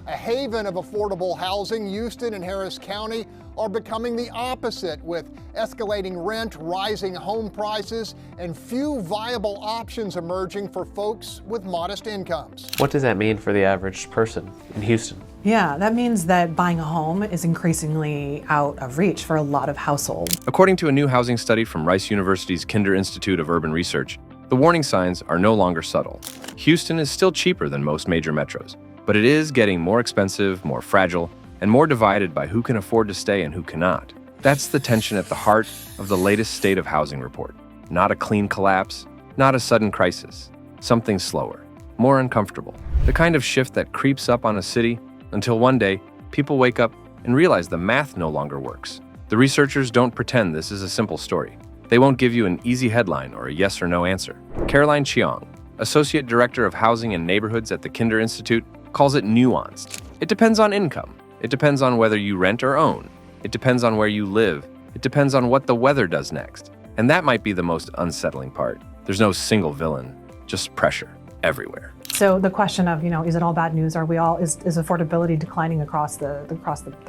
A haven of affordable housing, Houston and Harris County are becoming the opposite, with escalating rent, rising home prices, and few viable options emerging for folks with modest incomes. What does that mean for the average person in Houston? Yeah, that means that buying a home is increasingly out of reach for a lot of households. According to a new housing study from Rice University's Kinder Institute of Urban Research, the warning signs are no longer subtle. Houston is still cheaper than most major metros, but it is getting more expensive, more fragile, and more divided by who can afford to stay and who cannot. That's the tension at the heart of the latest State of Housing report. Not a clean collapse, not a sudden crisis. Something slower, more uncomfortable. The kind of shift that creeps up on a city until one day, people wake up and realize the math no longer works. The researchers don't pretend this is a simple story. They won't give you an easy headline or a yes or no answer. Caroline Chiong, Associate Director of Housing and Neighborhoods at the Kinder Institute, calls it nuanced. It depends on income. It depends on whether you rent or own. It depends on where you live. It depends on what the weather does next. And that might be the most unsettling part. There's no single villain, just pressure everywhere. So the question of, is it all bad news? Is affordability declining across the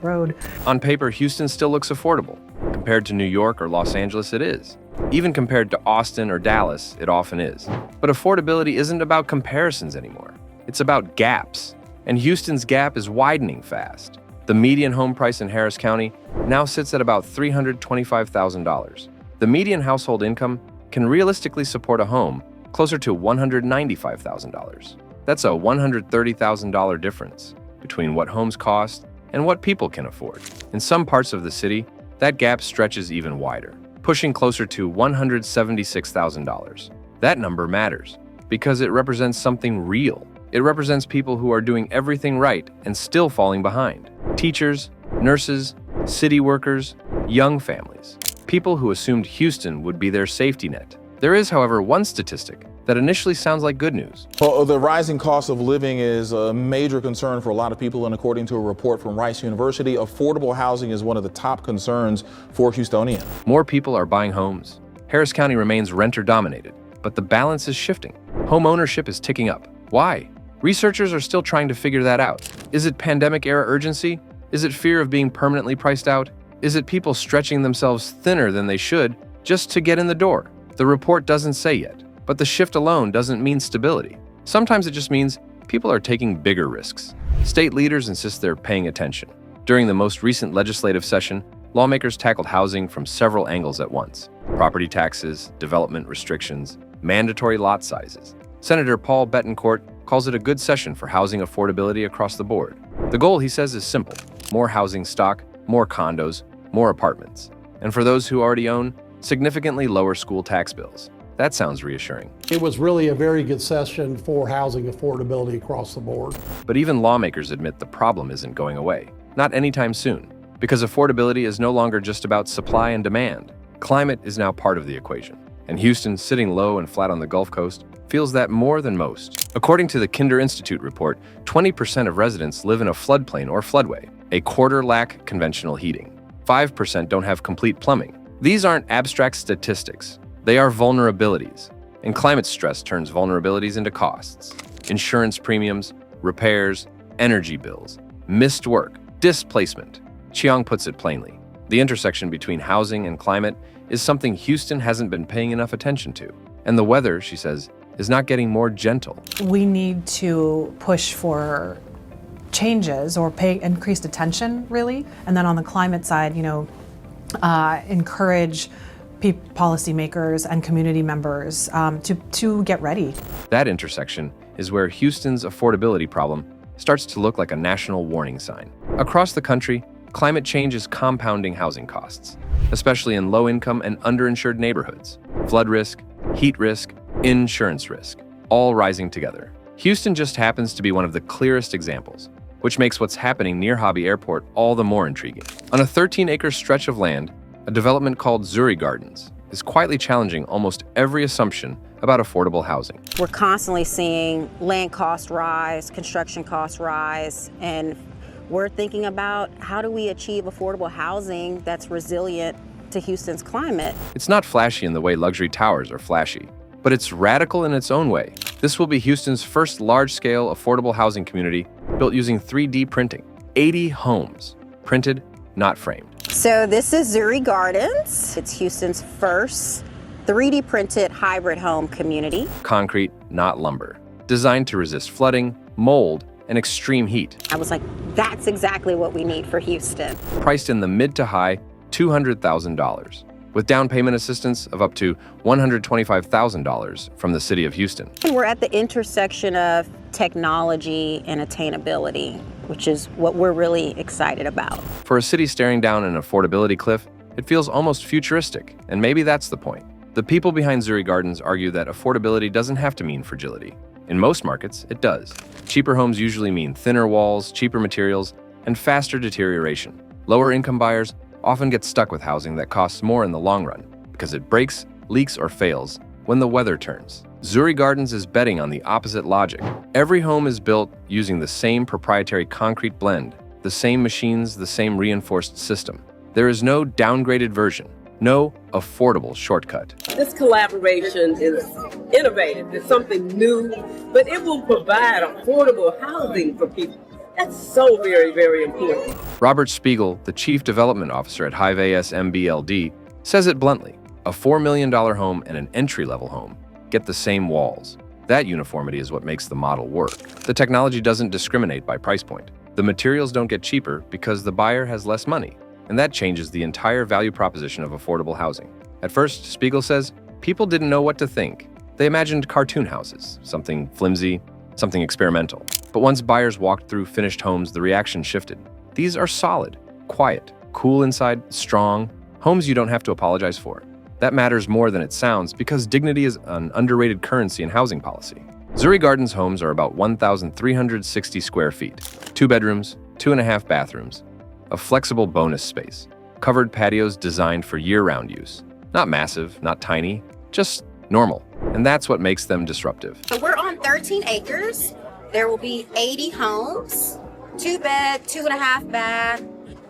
road? On paper, Houston still looks affordable. Compared to New York or Los Angeles, it is. Even compared to Austin or Dallas, it often is. But affordability isn't about comparisons anymore. It's about gaps. And Houston's gap is widening fast. The median home price in Harris County now sits at about $325,000. The median household income can realistically support a home closer to $195,000. That's a $130,000 difference between what homes cost and what people can afford. In some parts of the city, that gap stretches even wider, pushing closer to $176,000. That number matters because it represents something real. It represents people who are doing everything right and still falling behind. Teachers, nurses, city workers, young families. People who assumed Houston would be their safety net. There is, however, one statistic that initially sounds like good news. Well, the rising cost of living is a major concern for a lot of people, and according to a report from Rice University, affordable housing is one of the top concerns for Houstonians. More people are buying homes. Harris County remains renter-dominated, but the balance is shifting. Home ownership is ticking up. Why? Researchers are still trying to figure that out. Is it pandemic-era urgency? Is it fear of being permanently priced out? Is it people stretching themselves thinner than they should just to get in the door? The report doesn't say yet, but the shift alone doesn't mean stability. Sometimes it just means people are taking bigger risks. State leaders insist they're paying attention. During the most recent legislative session, lawmakers tackled housing from several angles at once: property taxes, development restrictions, mandatory lot sizes. Senator Paul Betancourt calls it a good session for housing affordability across the board. The goal, he says, is simple: more housing stock, more condos, more apartments. And for those who already own, significantly lower school tax bills. That sounds reassuring. It was really a very good session for housing affordability across the board. But even lawmakers admit the problem isn't going away. Not anytime soon. Because affordability is no longer just about supply and demand. Climate is now part of the equation. And Houston, sitting low and flat on the Gulf Coast, feels that more than most. According to the Kinder Institute report, 20% of residents live in a floodplain or floodway. A quarter lack conventional heating. 5% don't have complete plumbing. These aren't abstract statistics. They are vulnerabilities. And climate stress turns vulnerabilities into costs. Insurance premiums, repairs, energy bills, missed work, displacement. Chiang puts it plainly. The intersection between housing and climate is something Houston hasn't been paying enough attention to. And the weather, she says, is not getting more gentle. We need to push for changes or pay increased attention, really. And then on the climate side, encourage policymakers and community members to get ready. That intersection is where Houston's affordability problem starts to look like a national warning sign. Across the country, climate change is compounding housing costs, especially in low-income and underinsured neighborhoods. Flood risk, heat risk, insurance risk, all rising together. Houston just happens to be one of the clearest examples, which makes what's happening near Hobby Airport all the more intriguing. On a 13-acre stretch of land, a development called Zuri Gardens is quietly challenging almost every assumption about affordable housing. We're constantly seeing land costs rise, construction costs rise, and we're thinking about how do we achieve affordable housing that's resilient to Houston's climate. It's not flashy in the way luxury towers are flashy, but it's radical in its own way. This will be Houston's first large-scale affordable housing community built using 3D printing. 80 homes, printed, not framed. So this is Zuri Gardens. It's Houston's first 3D printed hybrid home community. Concrete, not lumber. Designed to resist flooding, mold, and extreme heat. I was like, that's exactly what we need for Houston. Priced in the mid to high $200,000, with down payment assistance of up to $125,000 from the city of Houston. And we're at the intersection of technology and attainability, which is what we're really excited about. For a city staring down an affordability cliff, it feels almost futuristic, and maybe that's the point. The people behind Zuri Gardens argue that affordability doesn't have to mean fragility. In most markets, it does. Cheaper homes usually mean thinner walls, cheaper materials, and faster deterioration. Lower income buyers often get stuck with housing that costs more in the long run because it breaks, leaks, or fails when the weather turns. Zuri Gardens is betting on the opposite logic. Every home is built using the same proprietary concrete blend, the same machines, the same reinforced system. There is no downgraded version, no affordable shortcut. This collaboration is innovative. It's something new, but it will provide affordable housing for people. That's so very, very important. Robert Spiegel, the Chief Development Officer at Hive ASMBLD, says it bluntly. A $4 million home and an entry-level home get the same walls. That uniformity is what makes the model work. The technology doesn't discriminate by price point. The materials don't get cheaper because the buyer has less money. And that changes the entire value proposition of affordable housing. At first, Spiegel says, people didn't know what to think. They imagined cartoon houses, something flimsy, something experimental. But once buyers walked through finished homes, the reaction shifted. These are solid, quiet, cool inside, strong, homes you don't have to apologize for. That matters more than it sounds because dignity is an underrated currency in housing policy. Zuri Gardens homes are about 1,360 square feet, 2 bedrooms, 2.5 bathrooms, a flexible bonus space, covered patios designed for year-round use. Not massive, not tiny, just normal. And that's what makes them disruptive. So we're on 13 acres. There will be 80 homes, 2 bed, 2.5 bath,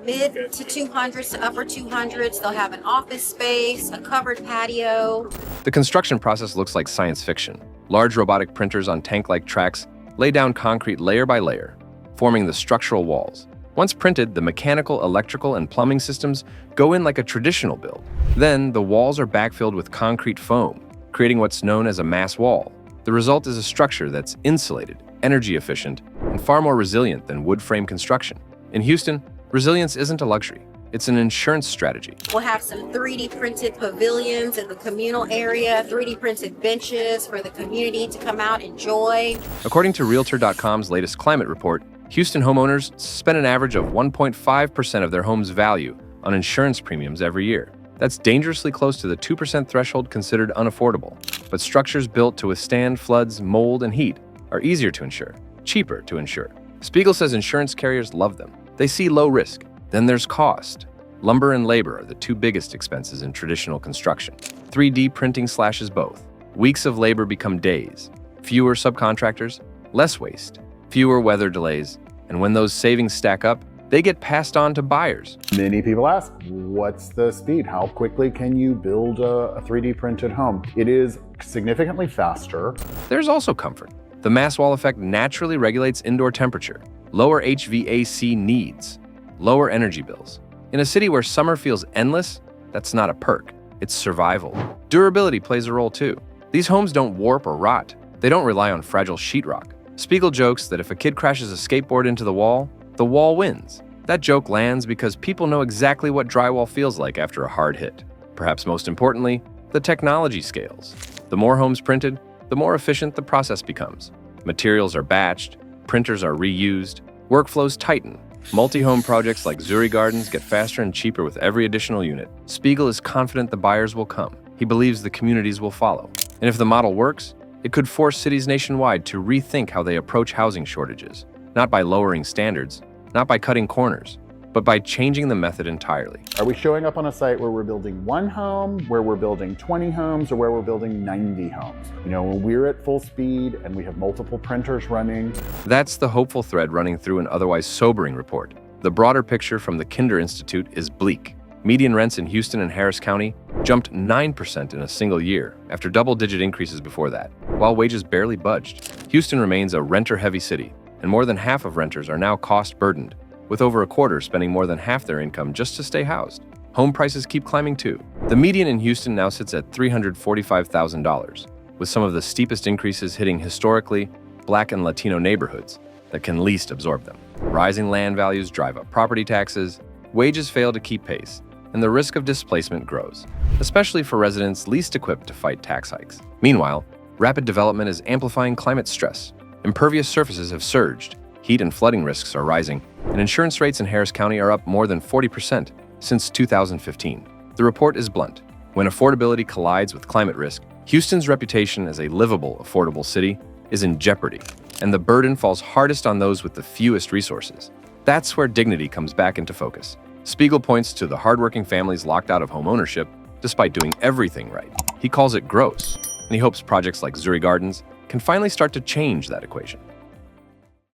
mid to 200s to upper 200s. They'll have an office space, a covered patio. The construction process looks like science fiction. Large robotic printers on tank-like tracks lay down concrete layer by layer, forming the structural walls. Once printed, the mechanical, electrical, and plumbing systems go in like a traditional build. Then, the walls are backfilled with concrete foam, creating what's known as a mass wall. The result is a structure that's insulated, energy efficient, and far more resilient than wood frame construction. In Houston, resilience isn't a luxury. It's an insurance strategy. We'll have some 3D printed pavilions in the communal area, 3D printed benches for the community to come out and enjoy. According to Realtor.com's latest climate report, Houston homeowners spend an average of 1.5% of their home's value on insurance premiums every year. That's dangerously close to the 2% threshold considered unaffordable. But structures built to withstand floods, mold, and heat are easier to insure, cheaper to insure. Spiegel says insurance carriers love them. They see low risk. Then there's cost. Lumber and labor are the two biggest expenses in traditional construction. 3D printing slashes both. Weeks of labor become days. Fewer subcontractors, less waste, fewer weather delays, and when those savings stack up, they get passed on to buyers. Many people ask, what's the speed? How quickly can you build a 3D printed home? It is significantly faster. There's also comfort. The mass wall effect naturally regulates indoor temperature, lower HVAC needs, lower energy bills. In a city where summer feels endless, that's not a perk, it's survival. Durability plays a role too. These homes don't warp or rot. They don't rely on fragile sheetrock. Spiegel jokes that if a kid crashes a skateboard into the wall wins. That joke lands because people know exactly what drywall feels like after a hard hit. Perhaps most importantly, the technology scales. The more homes printed, the more efficient the process becomes. Materials are batched, printers are reused, workflows tighten. Multi-home projects like Zuri Gardens get faster and cheaper with every additional unit. Spiegel is confident the buyers will come. He believes the communities will follow. And if the model works, it could force cities nationwide to rethink how they approach housing shortages, not by lowering standards, not by cutting corners, but by changing the method entirely. Are we showing up on a site where we're building 1 home, where we're building 20 homes, or where we're building 90 homes? You know, when we're at full speed and we have multiple printers running. That's the hopeful thread running through an otherwise sobering report. The broader picture from the Kinder Institute is bleak. Median rents in Houston and Harris County jumped 9% in a single year after double-digit increases before that, while wages barely budged. Houston remains a renter-heavy city, and more than half of renters are now cost-burdened, with over a quarter spending more than half their income just to stay housed. Home prices keep climbing too. The median in Houston now sits at $345,000, with some of the steepest increases hitting historically Black and Latino neighborhoods that can least absorb them. Rising land values drive up property taxes, wages fail to keep pace, and the risk of displacement grows, especially for residents least equipped to fight tax hikes. Meanwhile, rapid development is amplifying climate stress. Impervious surfaces have surged, heat and flooding risks are rising, and insurance rates in Harris County are up more than 40% since 2015. The report is blunt. When affordability collides with climate risk, Houston's reputation as a livable, affordable city is in jeopardy, and the burden falls hardest on those with the fewest resources. That's where dignity comes back into focus. Spiegel points to the hardworking families locked out of home ownership despite doing everything right. He calls it gross, and he hopes projects like Zuri Gardens can finally start to change that equation.